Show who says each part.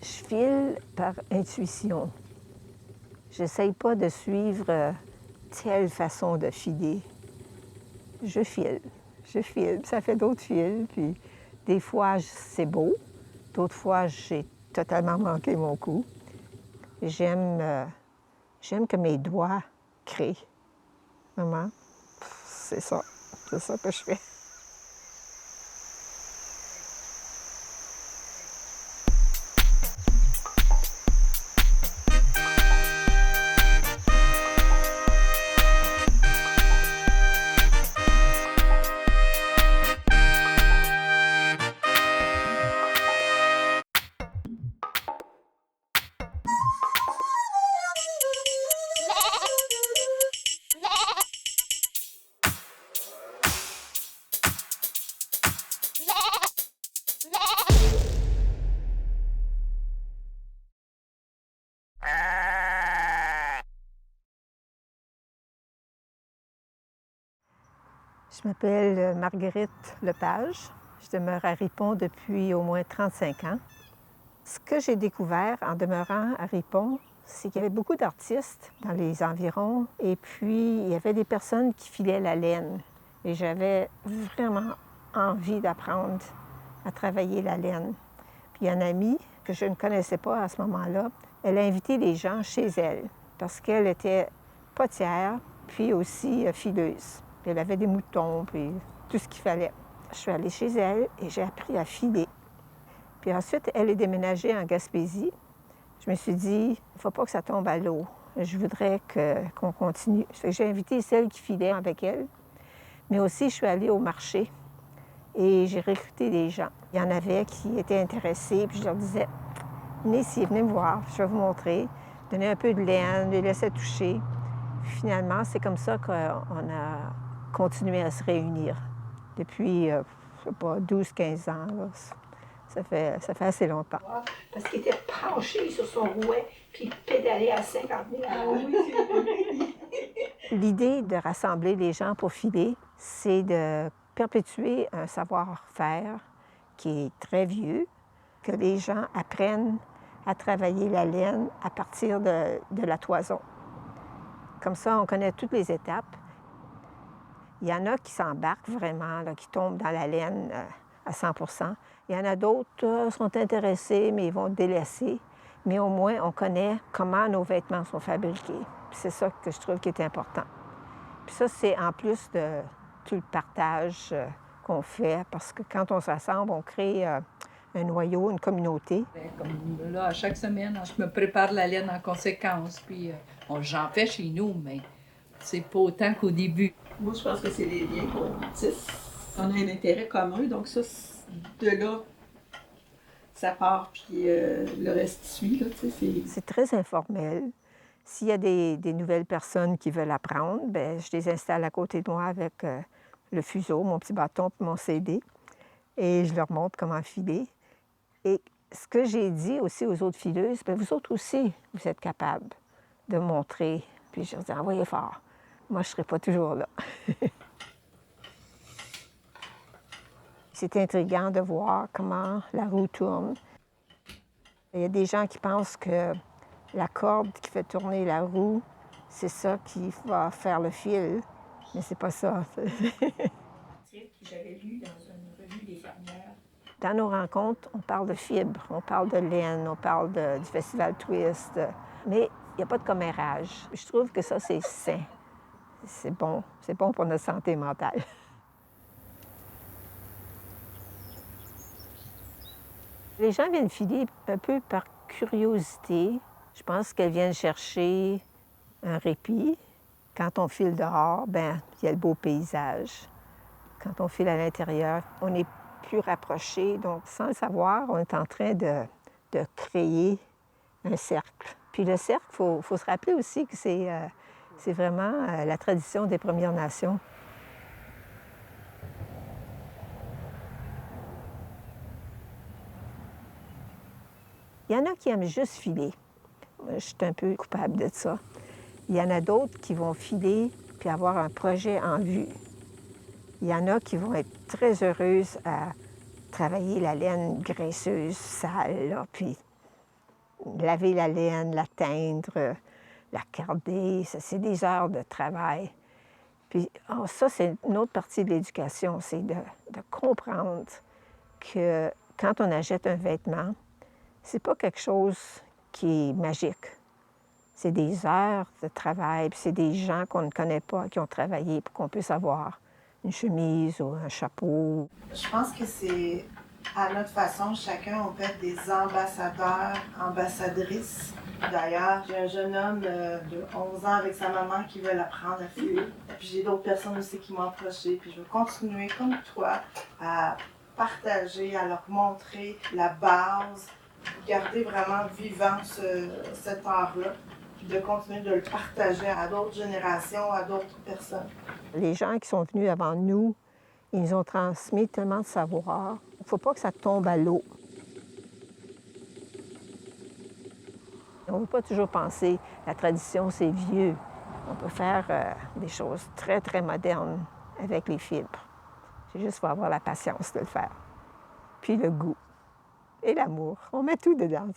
Speaker 1: Je file par intuition. J'essaye pas de suivre telle façon de filer. Je file, je file. Ça fait d'autres fils, puis des fois, c'est beau. D'autres fois, j'ai totalement manqué mon coup. J'aime que mes doigts créent. Vraiment, c'est ça. C'est ça que je fais. Je m'appelle Marguerite Lepage. Je demeure à Ripon depuis au moins 35 ans. Ce que j'ai découvert en demeurant à Ripon, c'est qu'il y avait beaucoup d'artistes dans les environs et puis il y avait des personnes qui filaient la laine. Et j'avais vraiment envie d'apprendre à travailler la laine. Puis une amie que je ne connaissais pas à ce moment-là, elle a invité les gens chez elle parce qu'elle était potière puis aussi fileuse. Puis elle avait des moutons puis tout ce qu'il fallait. Je suis allée chez elle et j'ai appris à filer. Puis ensuite, elle est déménagée en Gaspésie. Je me suis dit, il ne faut pas que ça tombe à l'eau. Je voudrais qu'on continue. J'ai invité celle qui filait avec elle, mais aussi je suis allée au marché et j'ai recruté des gens. Il y en avait qui étaient intéressés, puis je leur disais, venez ici, venez me voir, je vais vous montrer. Donner un peu de laine, les laisser toucher. Puis finalement, c'est comme ça qu'on a continué à se réunir depuis, je sais pas, 12-15 ans. Là. Ça fait assez longtemps.
Speaker 2: Parce qu'il était penché sur son rouet, puis il pédalait à 50 000 à l'heure.
Speaker 1: L'idée de rassembler les gens pour filer, c'est de perpétuer un savoir-faire qui est très vieux, que les gens apprennent à travailler la laine à partir de la toison. Comme ça, on connaît toutes les étapes. Il y en a qui s'embarquent vraiment, là, qui tombent dans la laine à 100 %. Il y en a d'autres qui sont intéressés, mais ils vont délaisser. Mais au moins, on connaît comment nos vêtements sont fabriqués. C'est ça que je trouve qui est important. Puis ça, c'est en plus de tout le partage qu'on fait, parce que quand on s'assemble, on crée un noyau, une communauté.
Speaker 3: Comme là, à chaque semaine, je me prépare la laine en conséquence. Puis j'en fais chez nous, mais c'est pas autant qu'au début.
Speaker 2: Moi, je pense que c'est les liens qu'on tisse. On a un intérêt commun, donc ça, de là, ça part, puis le reste suit. Là,
Speaker 1: c'est très informel. S'il y a des nouvelles personnes qui veulent apprendre, bien, je les installe à côté de moi avec le fuseau, mon petit bâton puis mon CD, et je leur montre comment filer. Et ce que j'ai dit aussi aux autres fileuses, bien, vous autres aussi, vous êtes capables de montrer. Puis je leur dis, envoyez fort. Moi, je ne serai pas toujours là. C'est intriguant de voir comment la roue tourne. Il y a des gens qui pensent que la corde qui fait tourner la roue, c'est ça qui va faire le fil. Mais c'est pas ça.
Speaker 2: J'avais lu dans une revue des fermières.
Speaker 1: Dans nos rencontres, on parle de fibres, on parle de laine, on parle du festival Twist. Mais il n'y a pas de commérage. Je trouve que ça, c'est sain. C'est bon pour notre santé mentale. Les gens viennent filer un peu par curiosité. Je pense qu'elles viennent chercher un répit. Quand on file dehors, bien, il y a le beau paysage. Quand on file à l'intérieur, on est plus rapproché. Donc, sans le savoir, on est en train de créer un cercle. Puis le cercle, il faut se rappeler aussi que c'est vraiment la tradition des Premières Nations. Il y en a qui aiment juste filer. Moi, je suis un peu coupable de ça. Il y en a d'autres qui vont filer puis avoir un projet en vue. Il y en a qui vont être très heureuses à travailler la laine graisseuse, sale, là, puis laver la laine, la teindre, la carder, ça, c'est des heures de travail. Puis ça, c'est une autre partie de l'éducation, c'est de comprendre que quand on achète un vêtement, c'est pas quelque chose qui est magique. C'est des heures de travail, puis c'est des gens qu'on ne connaît pas, qui ont travaillé pour qu'on puisse avoir une chemise ou un chapeau.
Speaker 4: Je pense que c'est à notre façon, chacun, on peut être des ambassadeurs, ambassadrices. D'ailleurs, j'ai un jeune homme de 11 ans avec sa maman qui veut l'apprendre à filer. Puis j'ai d'autres personnes aussi qui m'ont approché. Puis je veux continuer, comme toi, à partager, à leur montrer la base, garder vraiment vivant cet art-là, puis de continuer de le partager à d'autres générations, à d'autres personnes.
Speaker 1: Les gens qui sont venus avant nous, ils nous ont transmis tellement de savoir. Il ne faut pas que ça tombe à l'eau. On ne veut pas toujours penser la tradition, c'est vieux. On peut faire des choses très, très modernes avec les fibres. C'est juste faut avoir la patience de le faire. Puis le goût et l'amour. On met tout dedans.